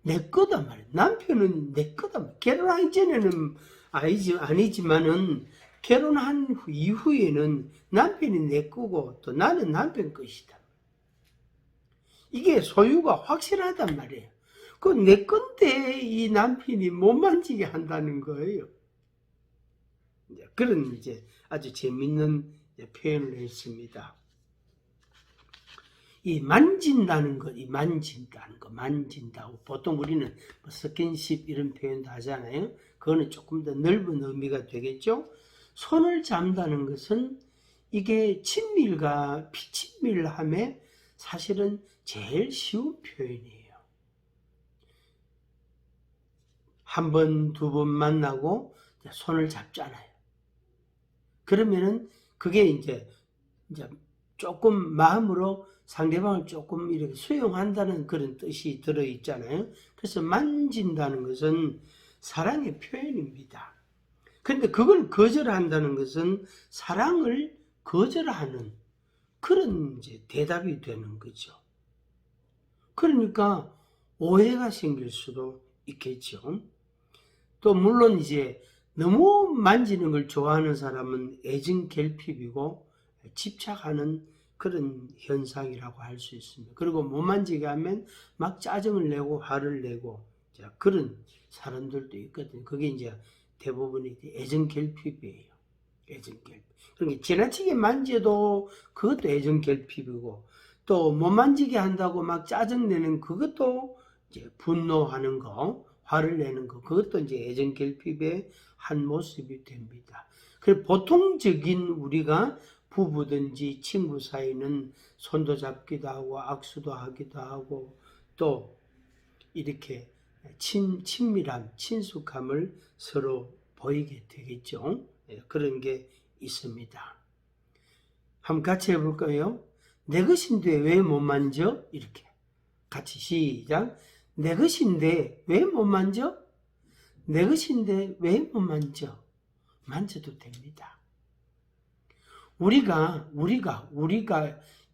내 거다 말이야. 남편은 내 거다. 결혼하기 전에는 아니지만은 결혼한 이후에는 남편이 내 거고 또 나는 남편 것이다. 이게 소유가 확실하단 말이에요. 그 내 건데 이 남편이 못 만지게 한다는 거예요. 그런 이제 아주 재밌는 표현을 했습니다. 이 만진다는 것, 만진다고. 보통 우리는 스킨십 이런 표현도 하잖아요. 그거는 조금 더 넓은 의미가 되겠죠. 손을 잡는다는 것은 이게 친밀과 비친밀함에 사실은 제일 쉬운 표현이에요. 한 번, 두 번 만나고 손을 잡잖아요. 그러면은 그게 이제 조금 마음으로 상대방을 조금 이렇게 수용한다는 그런 뜻이 들어있잖아요. 그래서 만진다는 것은 사랑의 표현입니다. 그런데 그걸 거절한다는 것은 사랑을 거절하는 그런 이제 대답이 되는 거죠. 그러니까 오해가 생길 수도 있겠죠. 또 물론 이제 너무 만지는 걸 좋아하는 사람은 애증 결핍이고 집착하는 그런 현상이라고 할 수 있습니다. 그리고 못 만지게 하면 막 짜증을 내고 화를 내고 그런 사람들도 있거든요. 그게 이제 대부분이 애증 결핍이에요. 애증 결핍. 그러니까 지나치게 만져도 그것도 애증 결핍이고 또 못 만지게 한다고 막 짜증 내는 그것도 이제 분노하는 거, 화를 내는 거, 그것도 이제 애정 결핍의 한 모습이 됩니다. 그래서 보통적인 우리가 부부든지 친구 사이는 손도 잡기도 하고 악수도 하기도 하고 또 이렇게 친밀함, 친숙함을 서로 보이게 되겠죠. 그런 게 있습니다. 한번 같이 해볼까요? 내 것인데 왜 못 만져? 이렇게 같이 시작. 내 것인데 왜 못 만져? 내 것인데 왜 못 만져? 만져도 됩니다. 우리가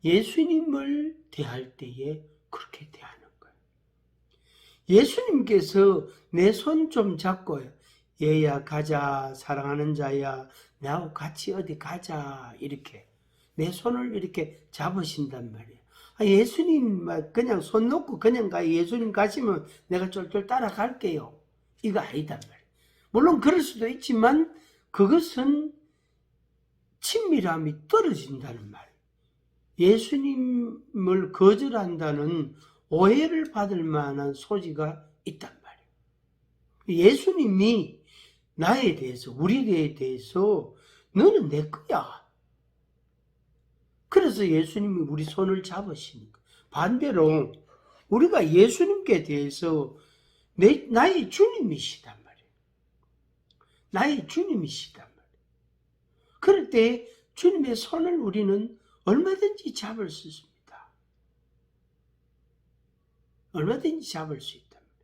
예수님을 대할 때에 그렇게 대하는 거예요. 예수님께서 내 손 좀 잡고 얘야 가자 사랑하는 자야 나하고 같이 어디 가자 이렇게 내 손을 이렇게 잡으신단 말이에요. 예수님 그냥 손 놓고 그냥 가 예수님 가시면 내가 쫄쫄 따라갈게요. 이거 아니단 말이에요. 물론 그럴 수도 있지만 그것은 친밀함이 떨어진다는 말이에요. 예수님을 거절한다는 오해를 받을 만한 소지가 있단 말이에요. 예수님이 나에 대해서 우리에 대해서 너는 내 거야. 그래서 예수님이 우리 손을 잡으시는 거예요. 반대로 우리가 예수님께 대해서 나의 주님이시단 말이에요. 나의 주님이시단 말이에요. 그럴 때 주님의 손을 우리는 얼마든지 잡을 수 있습니다. 얼마든지 잡을 수 있단 말이에요.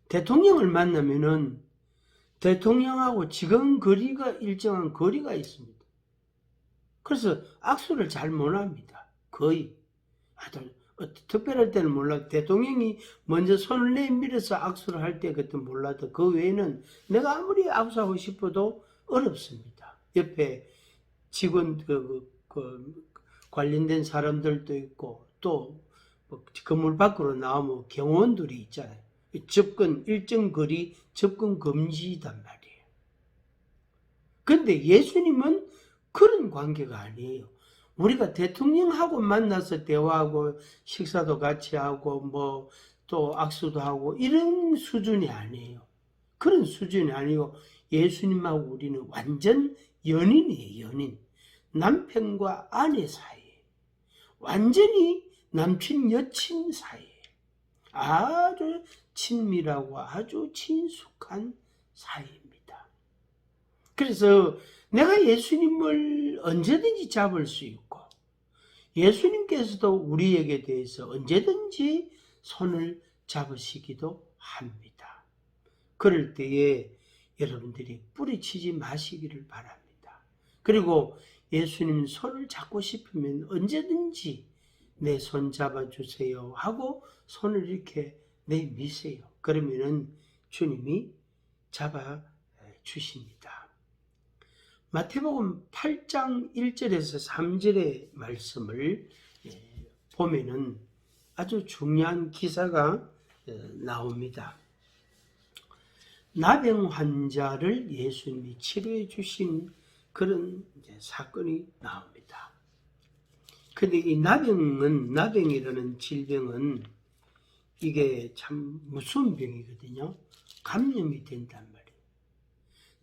대통령을 만나면은 대통령하고 지금 일정한 거리가 있습니다. 그래서 악수를 잘 못합니다. 거의. 특별할 때는 몰라도 대통령이 먼저 손을 내밀어서 악수를 할 때 그때 몰라도 그 외에는 내가 아무리 악수하고 싶어도 어렵습니다. 옆에 직원 관련된 사람들도 있고 또 건물 밖으로 나오면 경호원들이 있잖아요. 일정 거리 접근 금지단 말이에요. 근데 예수님은 그런 관계가 아니에요. 우리가 대통령하고 만나서 대화하고 식사도 같이 하고 또 악수도 하고 이런 수준이 아니에요. 그런 수준이 아니고 예수님하고 우리는 완전 연인이에요. 연인. 남편과 아내 사이. 완전히 남친 여친 사이. 아주 친밀하고 아주 친숙한 사이입니다. 그래서 내가 예수님을 언제든지 잡을 수 있고 예수님께서도 우리에게 대해서 언제든지 손을 잡으시기도 합니다. 그럴 때에 여러분들이 뿌리치지 마시기를 바랍니다. 그리고 예수님 손을 잡고 싶으면 언제든지 내 손 잡아주세요 하고 손을 이렇게 내미세요. 그러면은 주님이 잡아주십니다. 마태복음 8장 1절에서 3절의 말씀을 보면은 아주 중요한 기사가 나옵니다. 나병 환자를 예수님이 치료해 주신 그런 사건이 나옵니다. 근데 이 나병이라는 질병은 이게 참 무서운 병이거든요. 감염이 된단 말이에요.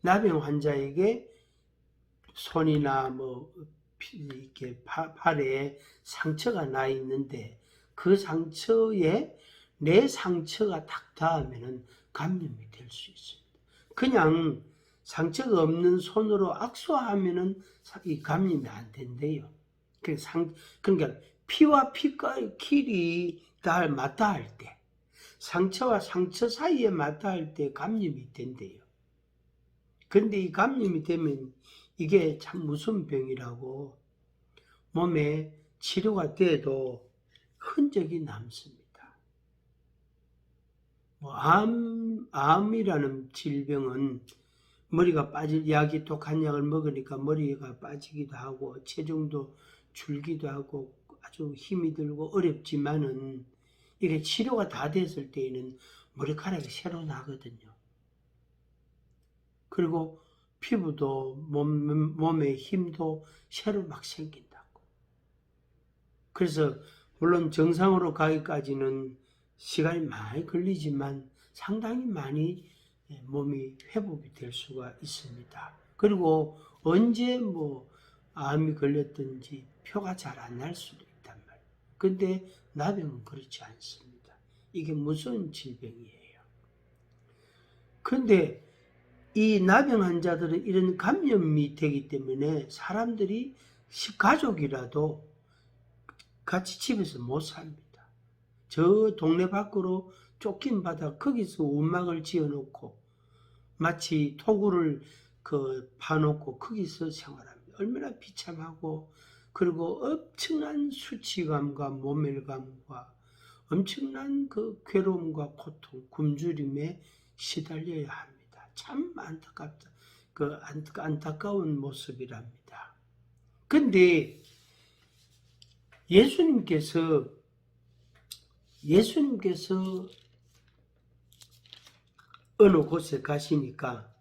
나병 환자에게 손이나 이렇게 팔에 상처가 나 있는데 그 상처에 내 상처가 딱 닿으면 감염이 될 수 있습니다. 그냥 상처가 없는 손으로 악수하면 이 감염이 안 된대요. 그러니까 피와 피끼리 맞닿아 할 때, 상처와 상처 사이에 맞닿아 할 때 감염이 된대요. 그런데 이 감염이 되면 이게 참 무서운 병이라고 몸에 치료가 돼도 흔적이 남습니다. 암이라는 질병은 머리가 약이 독한 약을 먹으니까 머리가 빠지기도 하고 체중도 줄기도 하고 아주 힘이 들고 어렵지만은 이게 치료가 다 됐을 때에는 머리카락이 새로 나거든요. 그리고 피부도 몸의 힘도 새로 막 생긴다고. 그래서 물론 정상으로 가기까지는 시간이 많이 걸리지만 상당히 많이 몸이 회복이 될 수가 있습니다. 그리고 언제 암이 걸렸든지 표가 잘 안 날 수도 있단 말이에요. 근데 나병은 그렇지 않습니다. 이게 무서운 질병이에요. 근데 이 나병 환자들은 이런 감염이 되기 때문에 사람들이 가족이라도 같이 집에서 못 삽니다. 저 동네 밖으로 쫓긴 바다 거기서 움막을 지어놓고 마치 토구를 파놓고 거기서 생활합니다. 얼마나 비참하고 그리고 엄청난 수치감과 모멸감과 엄청난 그 괴로움과 고통, 굶주림에 시달려야 합니다. 참 안타깝다. 안타까운 모습이랍니다. 근데 예수님께서 어느 곳에 가시니까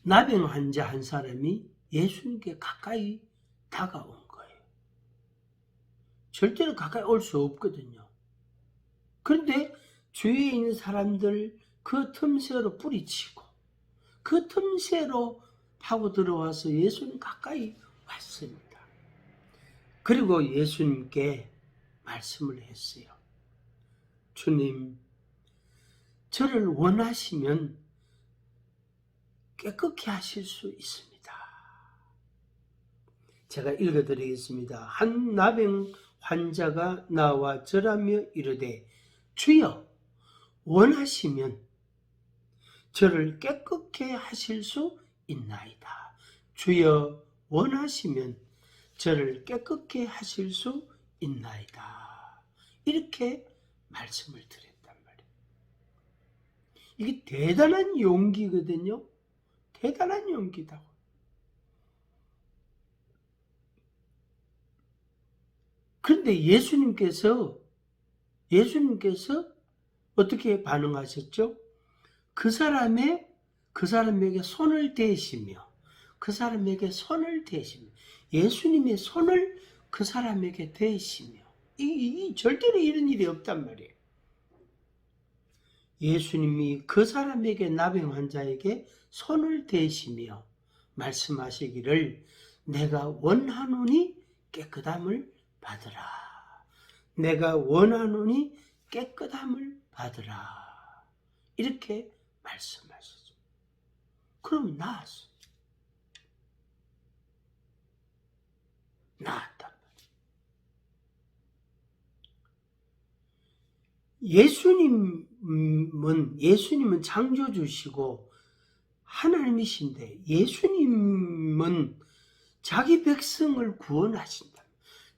나병 환자 한 사람이 예수님께 가까이 다가온 거예요. 절대로 가까이 올 수 없거든요. 그런데 주위에 있는 사람들 그 틈새로 뿌리치고 그 틈새로 파고 들어와서 예수님 가까이 왔습니다. 그리고 예수님께 말씀을 했어요. 주님, 저를 원하시면 깨끗게 하실 수 있습니다. 제가 읽어드리겠습니다. 한 나병 환자가 나와 절하며 이르되 주여 원하시면 저를 깨끗게 하실 수 있나이다. 주여 원하시면 저를 깨끗게 하실 수 있나이다. 이렇게 말씀을 드렸단 말이에요. 이게 대단한 용기거든요. 대단한 용기다. 그런데 예수님께서 어떻게 반응하셨죠? 그 사람에게 손을 대시며 예수님의 손을 그 사람에게 대시며 절대로 이런 일이 없단 말이에요. 예수님이 그 사람에게 나병 환자에게 손을 대시며 말씀하시기를 내가 원하노니 깨끗함을 받으라. 내가 원하노니 깨끗함을 받으라. 이렇게 말씀하셨죠. 그럼 나았어. 나았단 말이에요. 예수님은 창조주시고 하나님이신데 예수님은 자기 백성을 구원하신다.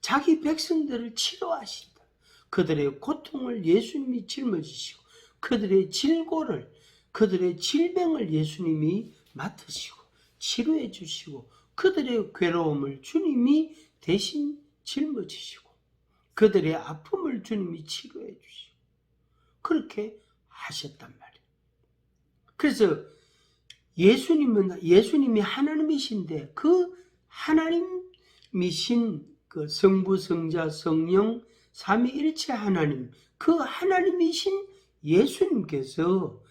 자기 백성들을 치료하신다. 그들의 고통을 예수님이 짊어지시고 그들의 질고를, 그들의 질병을 예수님이 맡으시고 치료해 주시고 그들의 괴로움을 주님이 대신 짊어지시고 그들의 아픔을 주님이 치료해 주시고 그렇게 하셨단 말이에요. 그래서 예수님이 하나님이신데 그 하나님이신 그 성부, 성자, 성령 삼위일체 하나님, 그 하나님이신 예수님께서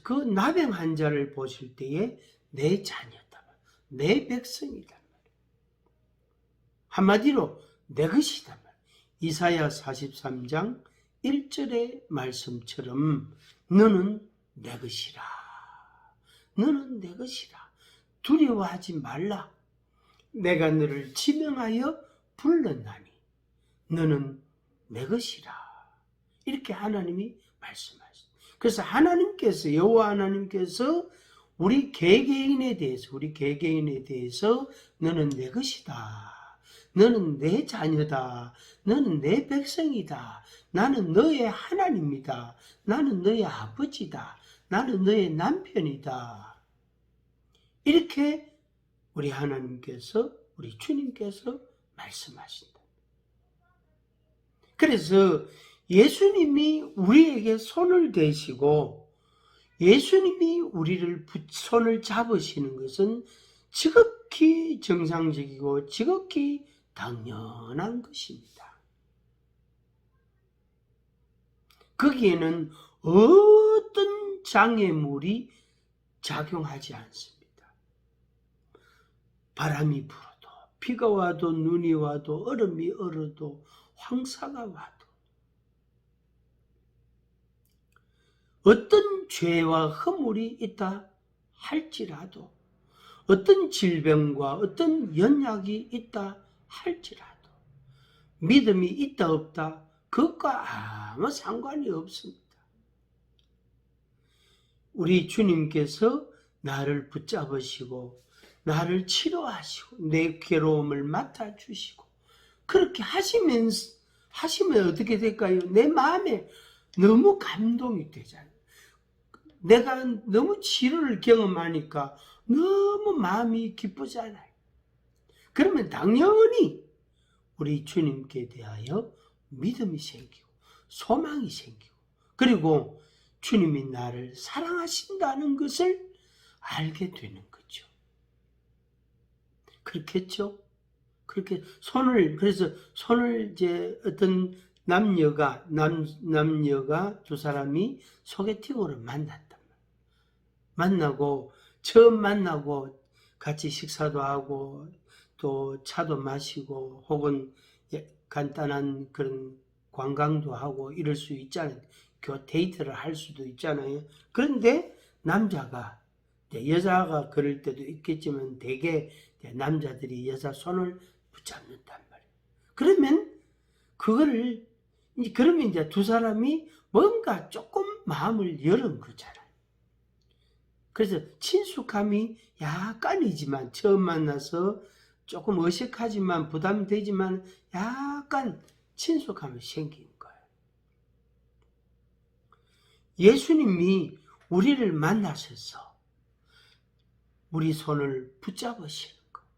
그 나병 환자를 보실 때에 내 자녀다, 내 백성이다. 한마디로 내 것이다. 이사야 43장 1절의 말씀처럼 너는 내 것이라. 너는 내 것이라. 두려워하지 말라. 내가 너를 지명하여 불렀나니 너는 내 것이라. 이렇게 하나님이 말씀하셨어요. 그래서 하나님께서, 여호와 하나님께서 우리 개개인에 대해서 너는 내 것이다. 너는 내 자녀다. 너는 내 백성이다. 나는 너의 하나님이다. 나는 너의 아버지다. 나는 너의 남편이다. 이렇게 우리 하나님께서, 우리 주님께서 말씀하신다. 그래서 예수님이 우리에게 손을 대시고 예수님이 우리를 손을 잡으시는 것은 지극히 정상적이고 지극히 당연한 것입니다. 거기에는 어떤 장애물이 작용하지 않습니다. 바람이 불어도, 비가 와도, 눈이 와도, 얼음이 얼어도, 황사가 와도, 어떤 죄와 허물이 있다 할지라도, 어떤 질병과 어떤 연약이 있다 할지라도, 믿음이 있다 없다 그것과 아무 상관이 없습니다. 우리 주님께서 나를 붙잡으시고 나를 치료하시고 내 괴로움을 맡아주시고 그렇게 하시면 어떻게 될까요? 내 마음에 너무 감동이 되잖아요. 내가 너무 치료를 경험하니까 너무 마음이 기쁘잖아요. 그러면 당연히 우리 주님께 대하여 믿음이 생기고 소망이 생기고 그리고 주님이 나를 사랑하신다는 것을 알게 되는 거죠. 그렇겠죠? 그렇게 그래서 손을 이제 어떤 남녀가 두 사람이 소개팅으로 만났단 말이에요. 처음 만나고 같이 식사도 하고 또 차도 마시고 혹은 간단한 그런 관광도 하고 이럴 수 있잖아요. 데이트를 할 수도 있잖아요. 그런데 여자가 그럴 때도 있겠지만 대개 남자들이 여자 손을 붙잡는단 말이에요. 그러면 이제 두 사람이 뭔가 조금 마음을 열은 거잖아요. 그래서 친숙함이 약간이지만 처음 만나서 조금 어색하지만 부담되지만 약간 친숙함이 생긴 거예요. 예수님이 우리를 만나셔서 우리 손을 붙잡으시는 거예요.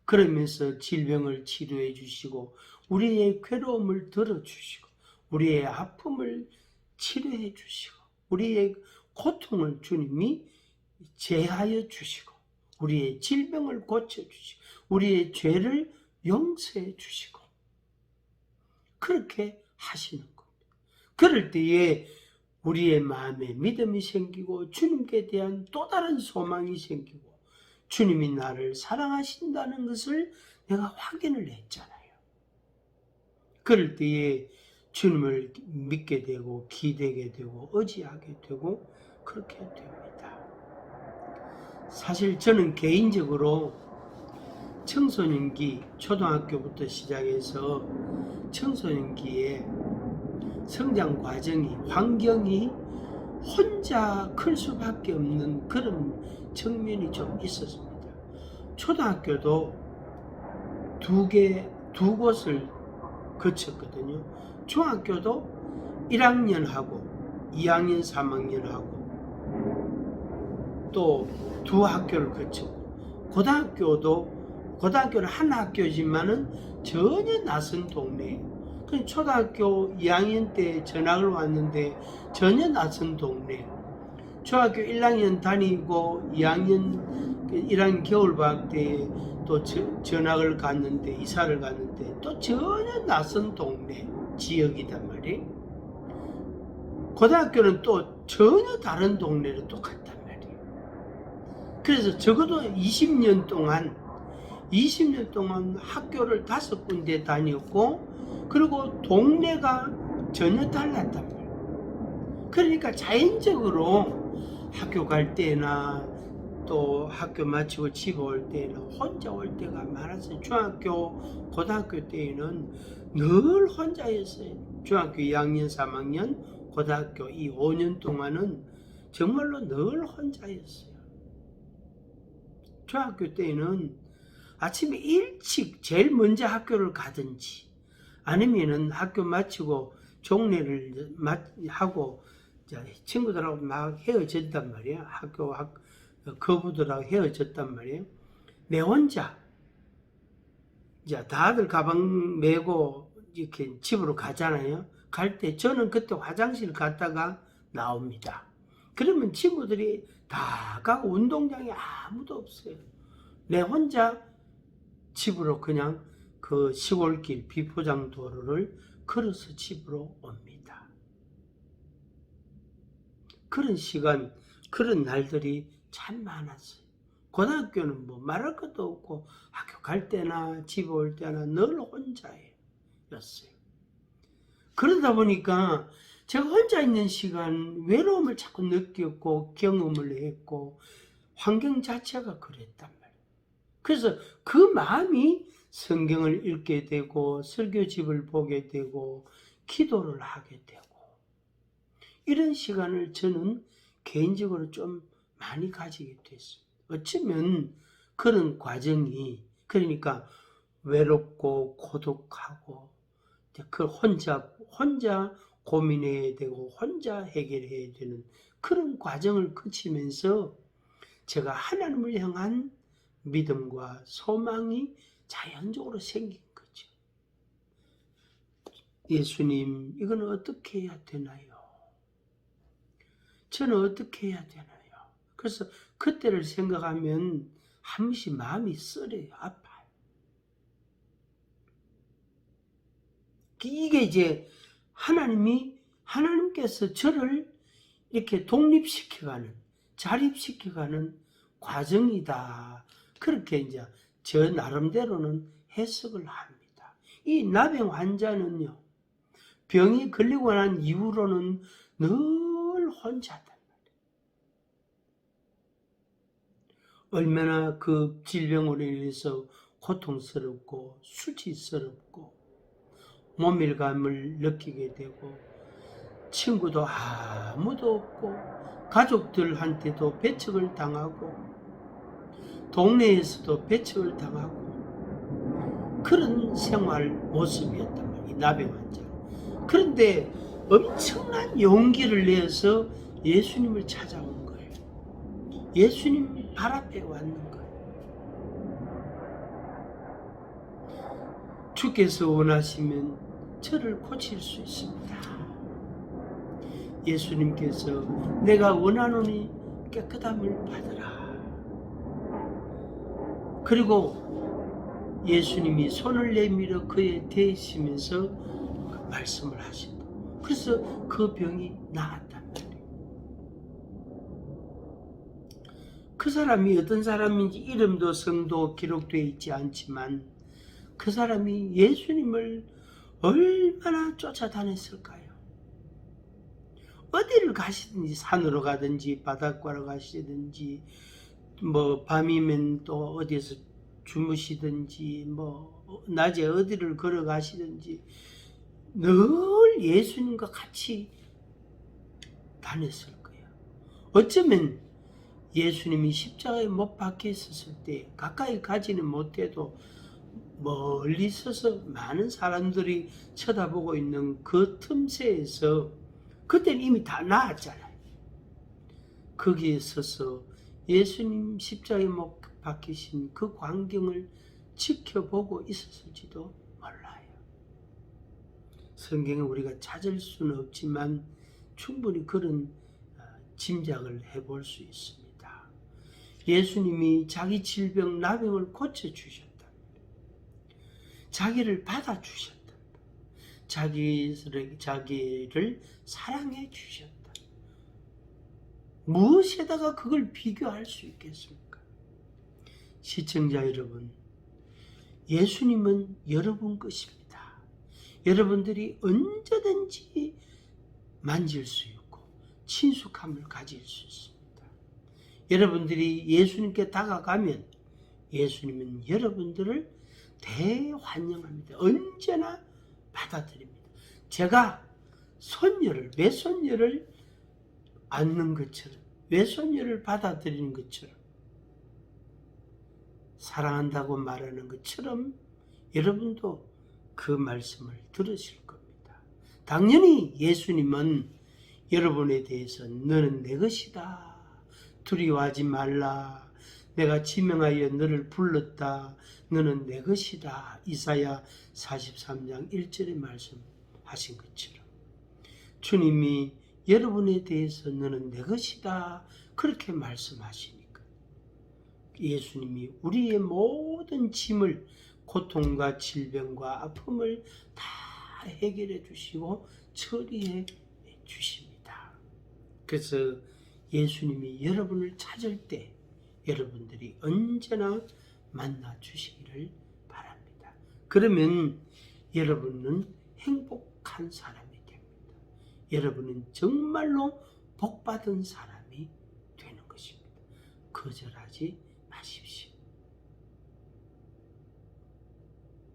그러면서 질병을 치료해 주시고 우리의 괴로움을 들어주시고 우리의 아픔을 치료해 주시고 우리의 고통을 주님이 제하여 주시고 우리의 질병을 고쳐주시고 우리의 죄를 용서해 주시고 그렇게 하시는 겁니다. 그럴 때에 우리의 마음에 믿음이 생기고 주님께 대한 또 다른 소망이 생기고 주님이 나를 사랑하신다는 것을 내가 확인을 했잖아요. 그럴 때에 주님을 믿게 되고 기대게 되고 의지하게 되고 그렇게 됩니다. 사실 저는 개인적으로 청소년기, 초등학교부터 시작해서 청소년기에 성장 과정이, 환경이 혼자 클 수밖에 없는 그런 측면이 좀 있었습니다. 초등학교도 두 곳을 거쳤거든요. 중학교도 1학년하고 2학년, 3학년하고 또 두 학교를 거쳤고, 고등학교는 한 학교지만은 전혀 낯선 동네예요. 그럼 초등학교 2학년 때 전학을 왔는데 전혀 낯선 동네. 중학교 1학년 다니고 1학년 겨울방학 때 또 전학을 갔는데, 이사를 갔는데 또 전혀 낯선 동네 지역이단 말이에요. 고등학교는 또 전혀 다른 동네로 또 갔단 말이에요. 그래서 적어도 20년 동안 학교를 5군데 다녔고, 그리고 동네가 전혀 달랐단 말이에요. 그러니까 자연적으로 학교 갈 때나 또 학교 마치고 집 올 때는 혼자 올 때가 많았어요. 중학교, 고등학교 때에는 늘 혼자였어요. 중학교 2학년, 3학년, 고등학교 이 5년 동안은 정말로 늘 혼자였어요. 중학교 때에는 아침에 일찍 제일 먼저 학교를 가든지, 아니면은 학교 마치고 종례를 하고 친구들하고 막 헤어졌단 말이에요. 거부들하고 헤어졌단 말이에요. 내 혼자 이제 다들 가방 메고 이렇게 집으로 가잖아요. 갈 때 저는 그때 화장실 갔다가 나옵니다. 그러면 친구들이 다 가고 운동장에 아무도 없어요. 내 혼자 집으로 그냥 그 시골길 비포장 도로를 걸어서 집으로 옵니다. 그런 시간, 그런 날들이 참 많았어요. 고등학교는 뭐 말할 것도 없고 학교 갈 때나 집 올 때나 늘 혼자였어요. 그러다 보니까 제가 혼자 있는 시간, 외로움을 자꾸 느꼈고 경험을 했고, 환경 자체가 그랬단 말이에요. 그래서 그 마음이 성경을 읽게 되고 설교집을 보게 되고 기도를 하게 되고, 이런 시간을 저는 개인적으로 좀 많이 가지게 됐습니다. 어쩌면 그런 과정이, 그러니까 외롭고 고독하고 그 혼자 고민해야 되고 혼자 해결해야 되는 그런 과정을 거치면서 제가 하나님을 향한 믿음과 소망이 자연적으로 생긴 거죠. 예수님, 이건 어떻게 해야 되나요? 저는 어떻게 해야 되나요? 그래서 그때를 생각하면 한 번씩 마음이 쓰려요. 아파요. 이게 이제 하나님께서 저를 이렇게 독립시켜가는, 자립시켜가는 과정이다. 그렇게 이제 저 나름대로는 해석을 합니다. 이 나병 환자는요, 병이 걸리고 난 이후로는 늘 혼자다. 얼마나 그 질병으로 인해서 고통스럽고 수치스럽고 모멸감을 느끼게 되고, 친구도 아무도 없고 가족들한테도 배척을 당하고 동네에서도 배척을 당하고 그런 생활 모습이었단 말이에요. 나병 환자. 그런데 엄청난 용기를 내서 예수님을 찾아온 거예요. 예수님 발 앞에 왔는 거예요. 주께서 원하시면 저를 고칠 수 있습니다. 예수님께서 내가 원하노니 깨끗함을 받으라. 그리고 예수님이 손을 내밀어 그에 대시면서 말씀을 하신다. 그래서 그 병이 나았단 말이에요. 그 사람이 어떤 사람인지 이름도 성도 기록되어 있지 않지만 그 사람이 예수님을 얼마나 쫓아다녔을까요? 어디를 가시든지, 산으로 가든지 바닷가로 가시든지, 뭐 밤이면 또 어디에서 주무시든지, 뭐 낮에 어디를 걸어가시든지 늘 예수님과 같이 다녔을 거예요. 어쩌면 예수님이 십자가에 못 박혀 있었을 때 가까이 가지는 못해도 멀리 서서 많은 사람들이 쳐다보고 있는 그 틈새에서 그때는 이미 다 나았잖아요. 거기에 서서 예수님 십자가에 못 박히신 그 광경을 지켜보고 있었을지도 몰라요. 성경에 우리가 찾을 수는 없지만 충분히 그런 짐작을 해볼 수 있습니다. 예수님이 자기 질병 나병을 고쳐주셨다. 자기를 받아주셨다. 자기를 사랑해 주셨다. 무엇에다가 그걸 비교할 수 있겠습니까? 시청자 여러분, 예수님은 여러분 것입니다. 여러분들이 언제든지 만질 수 있고 친숙함을 가질 수 있습니다. 여러분들이 예수님께 다가가면 예수님은 여러분들을 대환영합니다. 언제나 받아들입니다. 제가 외손녀를 안는 것처럼, 외손녀를 받아들이는 것처럼, 사랑한다고 말하는 것처럼 여러분도 그 말씀을 들으실 겁니다. 당연히 예수님은 여러분에 대해서 너는 내 것이다, 두려워하지 말라, 내가 지명하여 너를 불렀다, 너는 내 것이다, 이사야 43장 1절에 말씀하신 것처럼 주님이 여러분에 대해서 너는 내 것이다 그렇게 말씀하시니까 예수님이 우리의 모든 짐을, 고통과 질병과 아픔을 다 해결해 주시고 처리해 주십니다. 그래서 예수님이 여러분을 찾을 때 여러분들이 언제나 만나 주시기를 바랍니다. 그러면 여러분은 행복한 사람이 됩니다. 여러분은 정말로 복받은 사람이 되는 것입니다. 거절하지 마십시오.